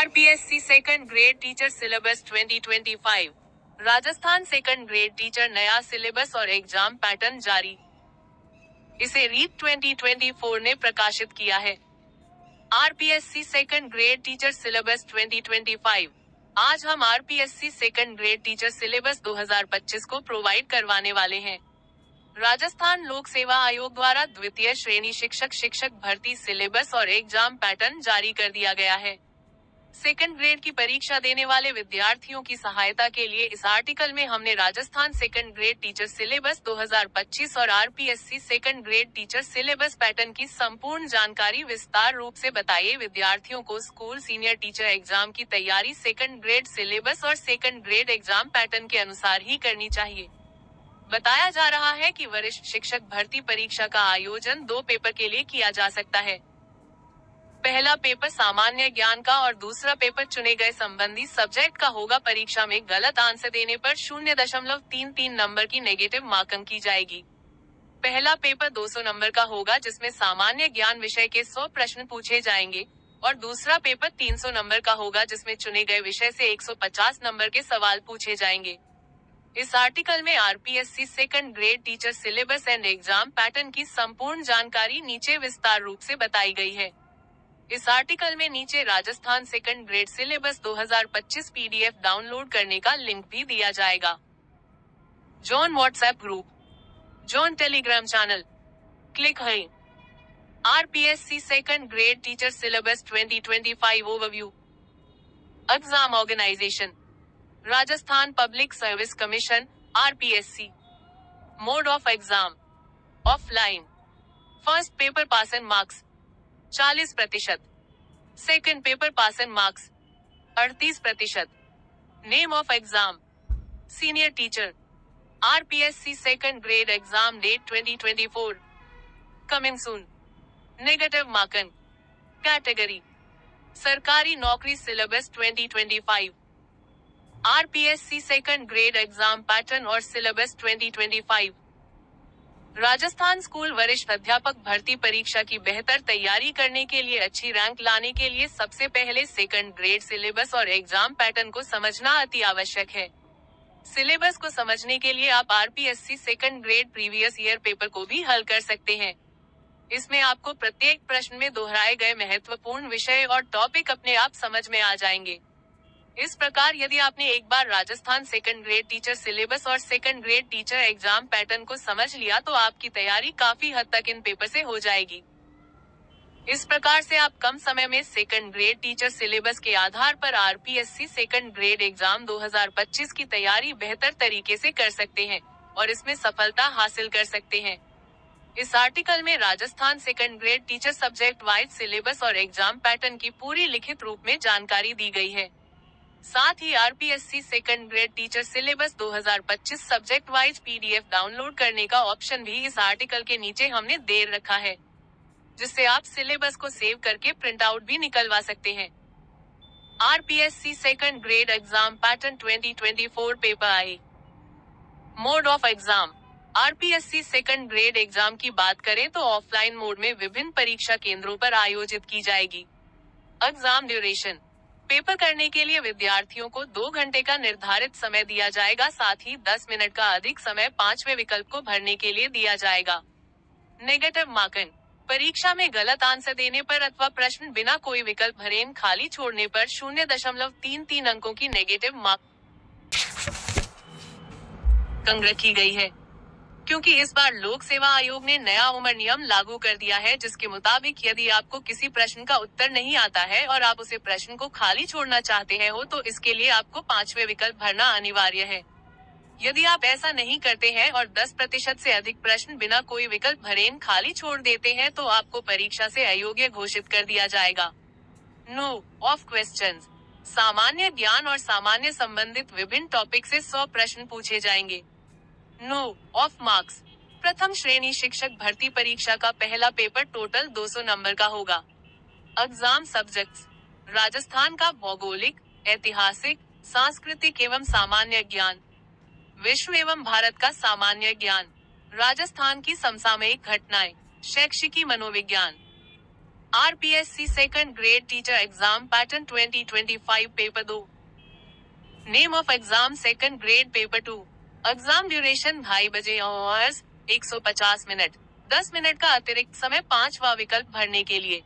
RPSC second grade teacher syllabus 2025। Rajasthan second grade teacher नया syllabus और exam pattern जारी। इसे रीट 2024 ने प्रकाशित किया है। RPSC second grade teacher syllabus 2025। आज हम RPSC second grade teacher syllabus 2025 को प्रोवाइड करवाने वाले हैं। राजस्थान लोक सेवा आयोग द्वारा द्वितीय श्रेणी शिक्षक भर्ती सिलेबस और एग्जाम पैटर्न जारी कर दिया गया है। सेकंड ग्रेड की परीक्षा देने वाले विद्यार्थियों की सहायता के लिए इस आर्टिकल में हमने Rajasthan second grade teacher syllabus 2025 और RPSC second grade teacher syllabus pattern की संपूर्ण जानकारी विस्तार रूप से बताइए। विद्यार्थियों को स्कूल सीनियर टीचर एग्जाम की तैयारी सेकंड ग्रेड सिलेबस और सेकंड ग्रेड एग्जाम पैटर्न के अनुसार ही करनी चाहिए। बताया जा रहा है कि वरिष्ठ शिक्षक भर्ती परीक्षा का आयोजन 2 पेपर के लिए किया जा सकता है। पहला पेपर सामान्य ज्ञान का और दूसरा पेपर चुने गए संबंधी सब्जेक्ट का होगा। परीक्षा में गलत आंसर देने पर 0.33 नंबर की नेगेटिव मार्किंग की जाएगी। पहला पेपर 200 नंबर का होगा, जिसमें सामान्य ज्ञान विषय के 100 प्रश्न पूछे जाएंगे, और दूसरा पेपर 300 नंबर का होगा, जिसमें चुने गए विषय से 150 नंबर के सवाल पूछे जाएंगे। इस आर्टिकल में RPSC second grade teacher syllabus and exam pattern की संपूर्ण जानकारी नीचे विस्तार रूप से बताई गई है। इस आर्टिकल में नीचे Rajasthan second grade syllabus 2025 PDF download करने का लिंक भी दिया जाएगा। Join WhatsApp group, join Telegram channel, click है। RPSC second grade teacher syllabus 2025 overview. Exam organization, Rajasthan public service commission RPSC. Mode of exam, offline. First paper pass and marks 40%, second paper pass and marks 38%। Name of exam, senior teacher. RPSC second grade exam date 2024, coming soon. Negative marking category, सरकारी नौकरी syllabus 2025। RPSC second grade exam pattern और syllabus 2025। Rajasthan school वरिष्ठ अध्यापक भर्ती परीक्षा की बेहतर तैयारी करने के लिए अच्छी रैंक लाने के लिए सबसे पहले सेकंड ग्रेड सिलेबस और एग्जाम पैटर्न को समझना अति आवश्यक है। सिलेबस को समझने के लिए आप RPSC second grade previous year paper को भी हल कर सकते हैं। इसमें आपको प्रत्येक प्रश्न में दोहराए गए महत्वपूर्ण विषय और टॉपिक अपने आप समझ में आ जाएंगे। इस प्रकार यदि आपने एक बार Rajasthan second grade teacher syllabus और second grade teacher exam pattern को समझ लिया तो आपकी तैयारी काफी हद तक इन पेपर से हो जाएगी। इस प्रकार से आप कम समय में सेकंड ग्रेड टीचर सिलेबस के आधार पर आरपीएससी सेकंड ग्रेड एग्जाम 2025 की तैयारी बेहतर तरीके से कर सकते हैं और इसमें सफलता हासिल कर सकते हैं। इस आर्टिकल में Rajasthan second grade teacher subject wise syllabus और एग्जाम पैटर्न की पूरी लिखित रूप में जानकारी दी गई है। साथ ही RPSC second grade teacher syllabus 2025 subject wise PDF download करने का ऑप्शन भी इस आर्टिकल के नीचे हमने दे रखा है, जिससे आप सिलेबस को सेव करके प्रिंट आउट भी निकलवा सकते हैं। RPSC second grade exam pattern 2024 paper I. Mode of exam, RPSC second grade exam की बात करें तो ऑफलाइन मोड में विभिन्न परीक्षा केंद्रों पर आयोजित की जाएगी। एग्जाम ड्यूरेशन, पेपर करने के लिए विद्यार्थियों को 2 घंटे का निर्धारित समय दिया जाएगा। साथ ही 10 मिनट का अधिक समय 5वें विकल्प को भरने के लिए दिया जाएगा। नेगेटिव मार्किंग, परीक्षा में गलत आंसर देने पर अथवा प्रश्न बिना कोई विकल्प भरे खाली छोड़ने पर 0.33 अंकों की नेगेटिव मार्किंग रखी गई है। क्योंकि इस बार लोक सेवा आयोग ने नया उम्र नियम लागू कर दिया है, जिसके मुताबिक यदि आपको किसी प्रश्न का उत्तर नहीं आता है और आप उसे प्रश्न को खाली छोड़ना चाहते हैं तो इसके लिए आपको 5वें विकल्प भरना अनिवार्य है। यदि आप ऐसा नहीं करते हैं और 10% से अधिक प्रश्न बिना कोई विकल्प भरे खाली छोड़ देते हैं तो आपको परीक्षा से अयोग्य घोषित कर दिया जाएगा। नो ऑफ क्वेश्चंस, सामान्य ज्ञान और सामान्य संबंधित विभिन्न टॉपिक से 100 प्रश्न पूछे जाएंगे। नो ऑफ मार्क्स, प्रथम श्रेणी शिक्षक भर्ती परीक्षा का पहला पेपर टोटल 200 नंबर का होगा। एग्जाम सब्जेक्ट्स, राजस्थान का भौगोलिक, ऐतिहासिक, सांस्कृतिक एवं सामान्य ज्ञान, विश्व एवं भारत का सामान्य ज्ञान, राजस्थान की समसामयिक घटनाएं, शैक्षिकी मनोविज्ञान। RPSC second grade teacher exam pattern 2025 paper 2। Name of exam second grade paper 2। Exam duration 2.5 बजे आवर्स 150 मिनट। 10 मिनट का अतिरिक्त समय 5वां विकल्प भरने के लिए।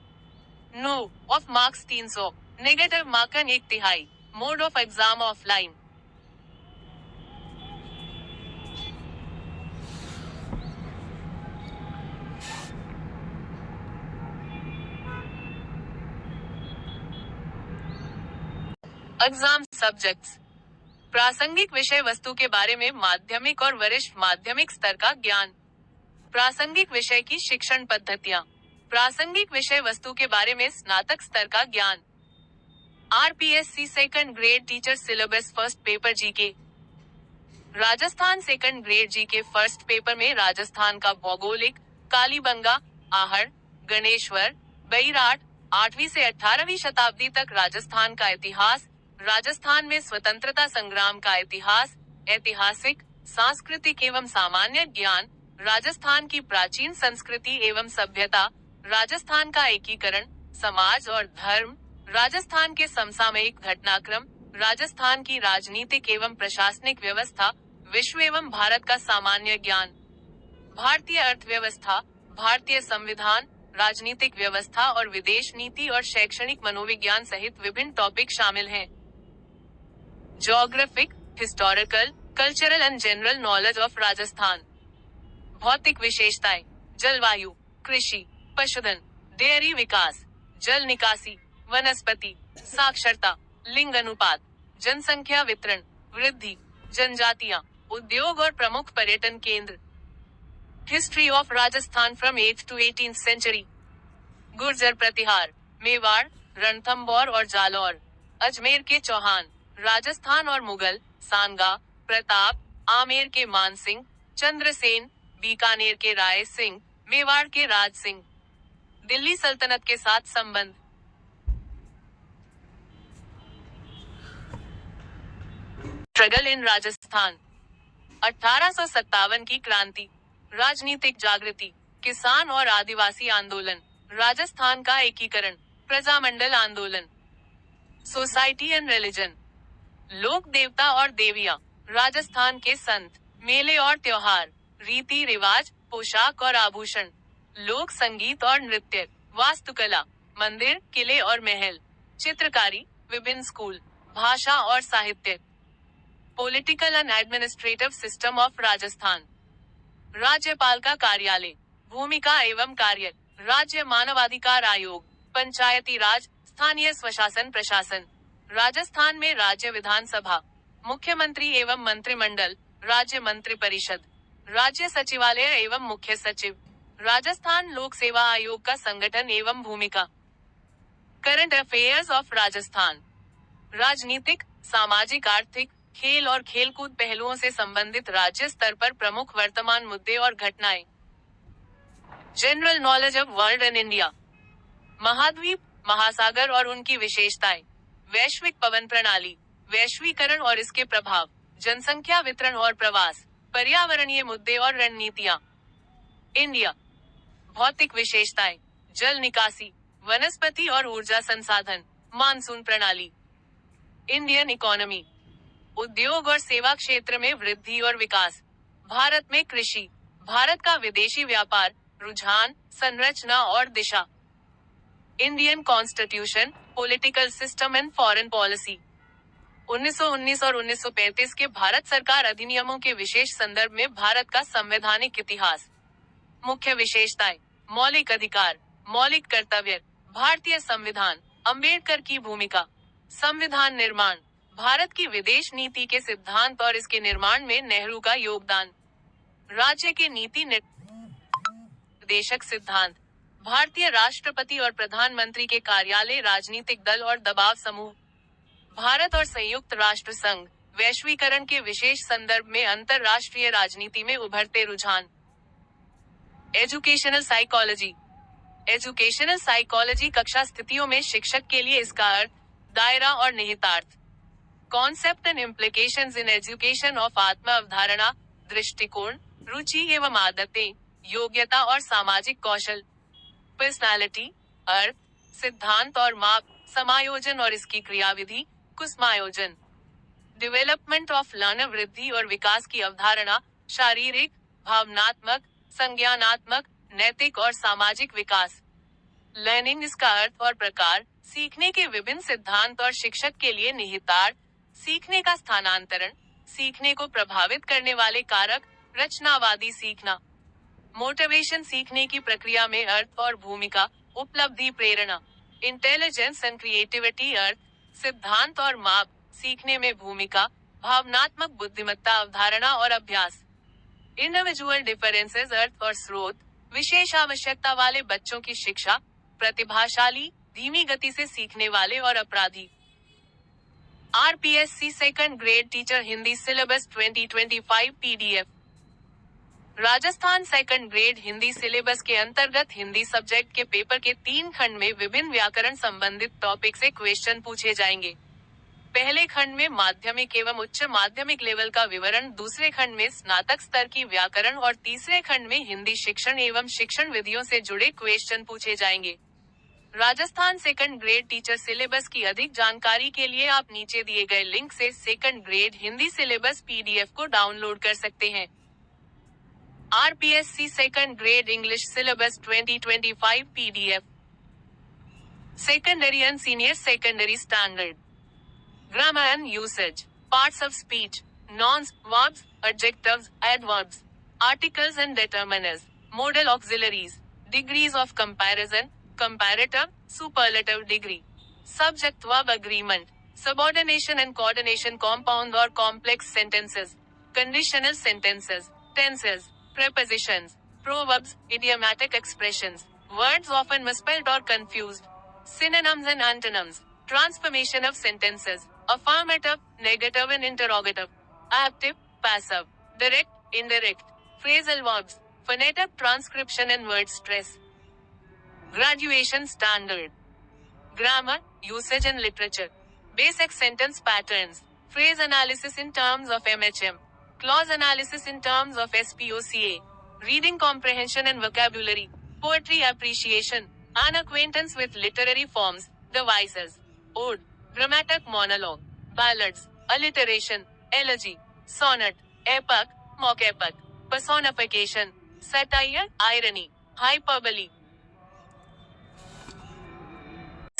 No of marks 300। Negative marking 1/3। Mode of exam offline. Exam subjects. प्रासंगिक विषय वस्तु के बारे में माध्यमिक और वरिष्ठ माध्यमिक स्तर का ज्ञान। प्रासंगिक विषय की शिक्षण पद्धतियां। प्रासंगिक विषय वस्तु के बारे में स्नातक स्तर का ज्ञान। RPSC second grade teacher syllabus first paper GK. Rajasthan second grade GK first paper में राजस्थान का भौगोलिक, कालीबंगा, आहड़, गणेश्वर, बैराट, 8वीं से 18वीं शताब्दी तक राजस्थान का इतिहास, राजस्थान में स्वतंत्रता संग्राम का इतिहास, ऐतिहासिक, सांस्कृतिक एवं सामान्य ज्ञान, राजस्थान की प्राचीन संस्कृति एवं सभ्यता, राजस्थान का एकीकरण, समाज और धर्म, राजस्थान के समसामयिक घटनाक्रम, राजस्थान की राजनीतिक एवं प्रशासनिक व्यवस्था, विश्व एवं भारत का सामान्य ज्ञान, भारतीय अर्थव्यवस्था, भारतीय संविधान, राजनीतिक व्यवस्था और विदेश नीति और शैक्षणिक मनोविज्ञान सहित विभिन्न टॉपिक शामिल हैं। Geographic, historical, cultural and general knowledge of Rajasthan. भौतिक विशेषताएं, जलवायु, कृषि, पशुधन, डेयरी विकास, जल निकासी, वनस्पति, साक्षरता, लिंग अनुपात, जनसंख्या वितरण, वृद्धि, जनजातियां, उद्योग और प्रमुख पर्यटन केंद्र। History of Rajasthan from 8th to 18th century. Gurjara Pratihara, Mewar, Ranthambore और जालौर, अजमेर के चौहान, राजस्थान और मुगल, सांगा, प्रताप, आमेर के मान सिंह, चंद्रसेन, बीकानेर के राय सिंह, मेवाड़ के राज सिंह। दिल्ली सल्तनत के साथ संबंध। Struggle in Rajasthan. 1857 की क्रांति, राजनीतिक जागृति, किसान और आदिवासी आंदोलन, राजस्थान का एकीकरण, प्रजामंडल आंदोलन। Society and religion. लोक देवता और देवियां, राजस्थान के संत, मेले और त्योहार, रीति रिवाज, पोशाक और आभूषण, लोक संगीत और नृत्य, वास्तुकला, मंदिर, किले और महल, चित्रकारी, विभिन्न स्कूल, भाषा और साहित्य। Political and administrative system of Rajasthan. राज्यपाल का कार्यालय, भूमिका एवं कार्य, राज्य मानवाधिकार आयोग, पंचायती राज, स्थानीय स्वशासन प्रशासन। राजस्थान में राज्य विधानसभा, मुख्यमंत्री एवं मंत्रिमंडल, राज्य मंत्री परिषद, राज्य सचिवालय एवं मुख्य सचिव। राजस्थान लोक सेवा आयोग का संगठन एवं भूमिका। Current affairs of Rajasthan. राजनीतिक, सामाजिक, आर्थिक, खेल और खेलकूद पहलुओं से संबंधित राज्य स्तर पर प्रमुख वर्तमान मुद्दे और घटनाएं। General knowledge of world and India. महाद्वीप, महासागर और उनकी विशेषताएं, वैश्विक पवन प्रणाली, वैश्वीकरण और इसके प्रभाव, जनसंख्या वितरण और प्रवास, पर्यावरणीय मुद्दे और रणनीतियां। इंडिया। भौतिक विशेषताएं, जल निकासी, वनस्पति और ऊर्जा संसाधन, मानसून प्रणाली। Indian economy. उद्योग और सेवा क्षेत्र में वृद्धि और विकास, भारत में कृषि, भारत का विदेशी व्यापार, रुझान, संरचना और दिशा। Indian constitution, political system and foreign policy. 1919 और 1935 के भारत सरकार अधिनियमों के विशेष संदर्भ में भारत का संवैधानिक इतिहास। मुख्य विशेषताएं, मौलिक अधिकार, मौलिक कर्तव्य, भारतीय संविधान, अंबेडकर की भूमिका, संविधान निर्माण, भारत की विदेश नीति के सिद्धांत और इसके निर्माण में नेहरू का योगदान, राज्य के नीति निर्देशक सिद्धांत, भारतीय राष्ट्रपति और प्रधानमंत्री के कार्यालय, राजनीतिक दल और दबाव समूह, भारत और संयुक्त राष्ट्र संघ, वैश्वीकरण के विशेष संदर्भ में अंतरराष्ट्रीय राजनीति में उभरते रुझान। Educational psychology. एजुकेशनल साइकोलॉजी कक्षा स्थितियों में शिक्षक के लिए इसका अर्थ, दायरा और निहितार्थ। Concept and implications in education of आत्म अवधारणा, दृष्टिकोण, रुचि एवं आदतें, योग्यता और सामाजिक कौशल। पर्सनालिटी, अर्थ, सिद्धांत और माप, समायोजन और इसकी क्रियाविधि, कुसमायोजन। डेवलपमेंट ऑफ लर्नर, वृद्धि और विकास की अवधारणा, शारीरिक, भावनात्मक, संज्ञानात्मक, नैतिक और सामाजिक विकास। लर्निंग, इसका अर्थ और प्रकार, सीखने के विभिन्न सिद्धांत और शिक्षक के लिए निहितार्थ, सीखने का स्थानांतरण, सीखने को प्रभावित करने वाले कारक, रचनावादी सीखना। मोटिवेशन, सीखने की प्रक्रिया में अर्थ और भूमिका, उपलब्धि, प्रेरणा। इंटेलिजेंस एंड क्रिएटिविटी, अर्थ, सिद्धांत और माप, सीखने में भूमिका, भावनात्मक बुद्धिमत्ता, अवधारणा और अभ्यास। इंडिविजुअल डिफरेंसेस, अर्थ और स्रोत, विशेष आवश्यकता वाले बच्चों की शिक्षा, प्रतिभाशाली, धीमी गति से सीखने वाले और अपराधी। RPSC second grade teacher Hindi syllabus 2025 PDF. Rajasthan second grade Hindi syllabus के अंतर्गत हिंदी सब्जेक्ट के पेपर के 3 खंड में विभिन्न व्याकरण संबंधित टॉपिक से क्वेश्चन पूछे जाएंगे। पहले खंड में माध्यमिक एवं उच्च माध्यमिक लेवल का विवरण, दूसरे खंड में स्नातक स्तर की व्याकरण और तीसरे खंड में हिंदी शिक्षण एवं शिक्षण विधियों से जुड़े क्वेश्चन पूछे जाएंगे। Rajasthan second grade teacher syllabus की अधिक जानकारी के लिए आप नीचे दिए गए लिंक से second grade Hindi syllabus PDF को डाउनलोड कर सकते हैं। RPSC second grade English syllabus 2025 PDF. Secondary and senior secondary standard. Grammar and usage, parts of speech, nouns, verbs, adjectives, adverbs, articles and determiners, modal auxiliaries, degrees of comparison, comparative, superlative degree, subject verb agreement, subordination and coordination, compound or complex sentences, conditional sentences, tenses, prepositions, proverbs, idiomatic expressions, words often misspelled or confused, synonyms and antonyms, transformation of sentences, affirmative, negative and interrogative, active, passive, direct, indirect, phrasal verbs, phonetic transcription and word stress. Graduation standard. Grammar, usage and literature. Basic sentence patterns. Phrase analysis in terms of MHM. Clause analysis in terms of SPOCA. Reading comprehension and vocabulary. Poetry appreciation. An acquaintance with literary forms, devices. Ode. Dramatic monologue. Ballads. Alliteration. Elegy. Sonnet. Epic. Mock epic. Personification. Satire. Irony. Hyperbole.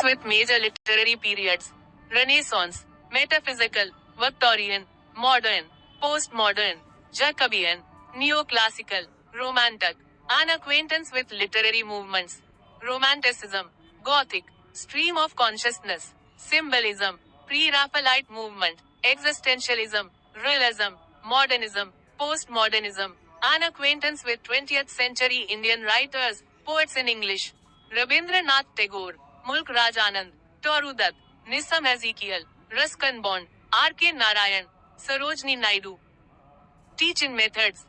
With major literary periods. Renaissance. Metaphysical. Victorian. Modern. Postmodern. Jacobean. Neoclassical. Romantic. An acquaintance with literary movements. Romanticism. Gothic. Stream of consciousness. Symbolism. Pre-Raphaelite movement. Existentialism. Realism. Modernism. Postmodernism. An acquaintance with 20th century Indian writers, poets in English. Rabindranath Tagore. Mulk Raj Anand. Toru Dutt. Nisam Ezekiel. Ruskin Bond. R.K. Narayan. Sarojini Naidu. Teaching methods.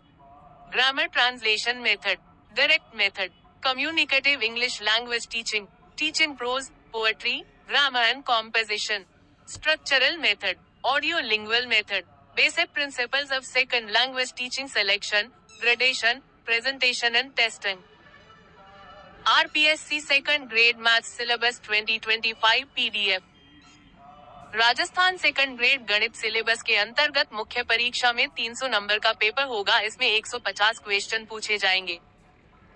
Grammar translation method. Direct method. Communicative English language teaching. Teaching prose, poetry, grammar and composition. Structural method. Audio-lingual method. Basic principles of second language teaching: selection, gradation, presentation and testing. RPSC Second Grade Maths Syllabus 2025 PDF। Rajasthan second grade गणित syllabus के अंतर्गत मुख्य परीक्षा में 300 number का paper होगा। इसमें 150 question पूछे जाएंगे।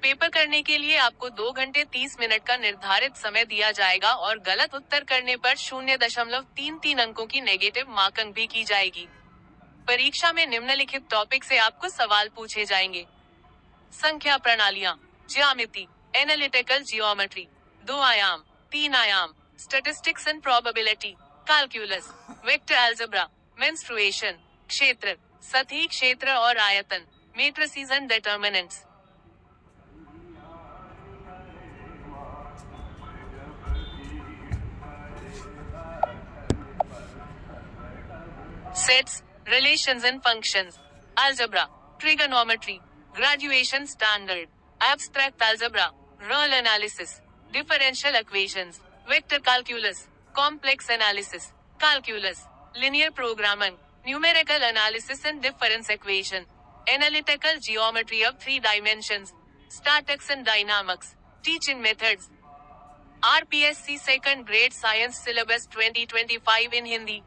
पेपर करने के लिए आपको 2 घंटे 30 मिनट का निर्धारित समय दिया जाएगा और गलत उत्तर करने पर 0.33 अंकों की नेगेटिव मार्किंग भी की जाएगी। परीक्षा में निम्नलिखित टॉपिक से आपको सवाल पूछे जाएंगे: संख्या प्रणालियां, ज्यामिति, एनालिटिकल जियोमेट्री, 2 आयाम, 3 आयाम, statistics and probability, calculus, vector algebra, menstruation, क्षेत्र, सतही क्षेत्र और आयतन, matrices and determinants. Sets, relations and functions, algebra, trigonometry, graduation standard, abstract algebra, Rule analysis, differential equations, vector calculus, complex analysis, calculus, linear programming, numerical analysis and difference equation, analytical geometry of 3 dimensions, statics and dynamics, teaching methods. RPSC second grade science syllabus 2025 in Hindi.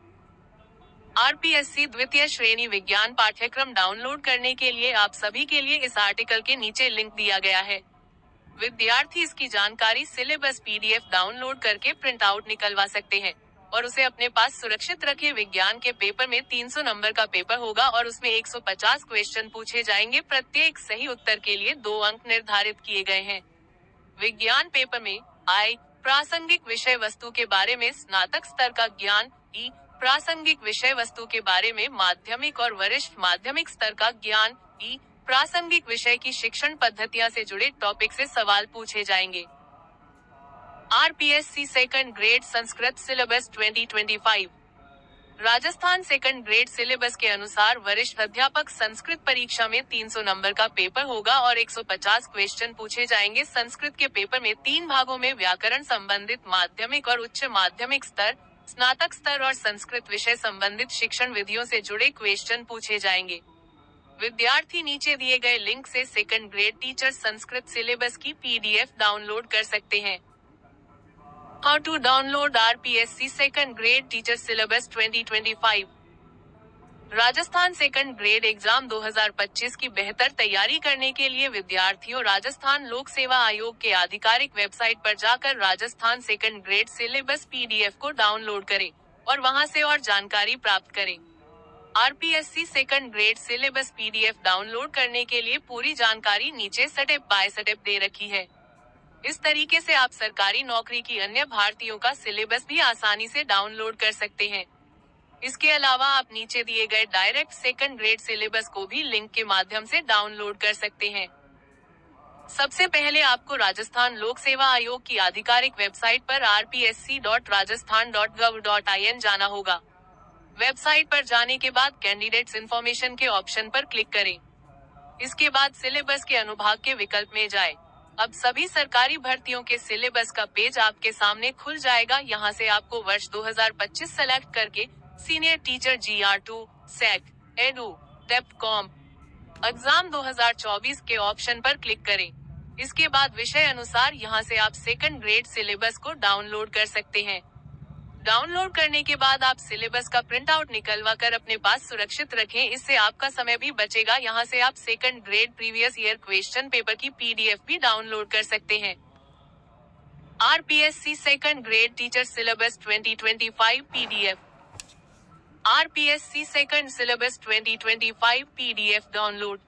RPSC द्वितीय श्रेणी विज्ञान पाठ्यक्रम download करने के लिए आप सभी के लिए इस आर्टिकल के नीचे लिंक दिया गया है। विद्यार्थी इसकी जानकारी सिलेबस पीडीएफ डाउनलोड करके प्रिंट आउट निकलवा सकते हैं और उसे अपने पास सुरक्षित रखें। विज्ञान के पेपर में 300 नंबर का पेपर होगा और उसमें 150 क्वेश्चन पूछे जाएंगे। प्रत्येक सही उत्तर के लिए 2 अंक निर्धारित किए गए हैं। विज्ञान पेपर में प्रासंगिक विषय वस्तु के बारे में स्नातक स्तर का ज्ञान, प्रासंगिक विषय वस्तु के बारे में माध्यमिक और वरिष्ठ माध्यमिक स्तर का ज्ञान, प्रासंगिक विषय की शिक्षण पद्धतियां से जुड़े टॉपिक से सवाल पूछे जाएंगे। RPSC second grade Sanskrit syllabus 2025। Rajasthan second grade syllabus के अनुसार वरिष्ठ अध्यापक संस्कृत परीक्षा में 300 नंबर का पेपर होगा और 150 क्वेश्चन पूछे जाएंगे। संस्कृत के पेपर में 3 भागों में व्याकरण संबंधित माध्यमिक और उच्च माध्यमिक स्तर, स्नातक स्तर और संस्कृत विषय संबंधित शिक्षण विधियों से जुड़े क्वेश्चन पूछे जाएंगे। विद्यार्थी नीचे दिए गए लिंक से second grade teacher Sanskrit syllabus की पीडीएफ डाउनलोड कर सकते हैं। How to download RPSC Second Grade Teacher Syllabus 2025। Rajasthan second grade exam 2025 की बेहतर तैयारी करने के लिए विद्यार्थियों राजस्थान लोक सेवा आयोग के आधिकारिक वेबसाइट पर जाकर Rajasthan second grade syllabus PDF को डाउनलोड करें और वहां से और जानकारी प्राप्त करें। RPSC second grade syllabus PDF download करने के लिए पूरी जानकारी नीचे स्टेप बाय स्टेप दे रखी है। इस तरीके से आप सरकारी नौकरी की अन्य भारतीयों का सिलेबस भी आसानी से डाउनलोड कर सकते हैं। इसके अलावा आप नीचे दिए गए डायरेक्ट सेकंड ग्रेड सिलेबस को भी लिंक के माध्यम से डाउनलोड कर सकते हैं। सबसे पहले आपको राजस्थान लोक सेवा आयोग की आधिकारिक वेबसाइट पर rpsc.rajasthan.gov.in जाना होगा। वेबसाइट पर जाने के बाद कैंडिडेट्स इन्फॉर्मेशन के ऑप्शन पर क्लिक करें। इसके बाद सिलेबस के अनुभाग के विकल्प में जाएं। अब सभी सरकारी भर्तियों के सिलेबस का पेज आपके सामने खुल जाएगा। यहाँ से आपको वर्ष 2025 सेलेक्ट करके सीनियर टीचर GR2, सेक, एडू, डेप्ट-कॉम एग्जाम 2024 के ऑप्शन पर क्लिक करें। इसके बाद विषय अनुसार यहाँ से आप सेकंड ग्रेड सिलेबस को डाउनलोड कर सकते हैं। डाउनलोड करने के बाद आप सिलेबस का प्रिंट आउट निकलवा कर अपने पास सुरक्षित रखें, इससे आपका समय भी बचेगा। यहाँ से आप second grade previous year question paper की पीडीएफ भी डाउनलोड कर सकते हैं। RPSC second grade teacher syllabus 2025 PDF. RPSC second syllabus 2025 PDF download.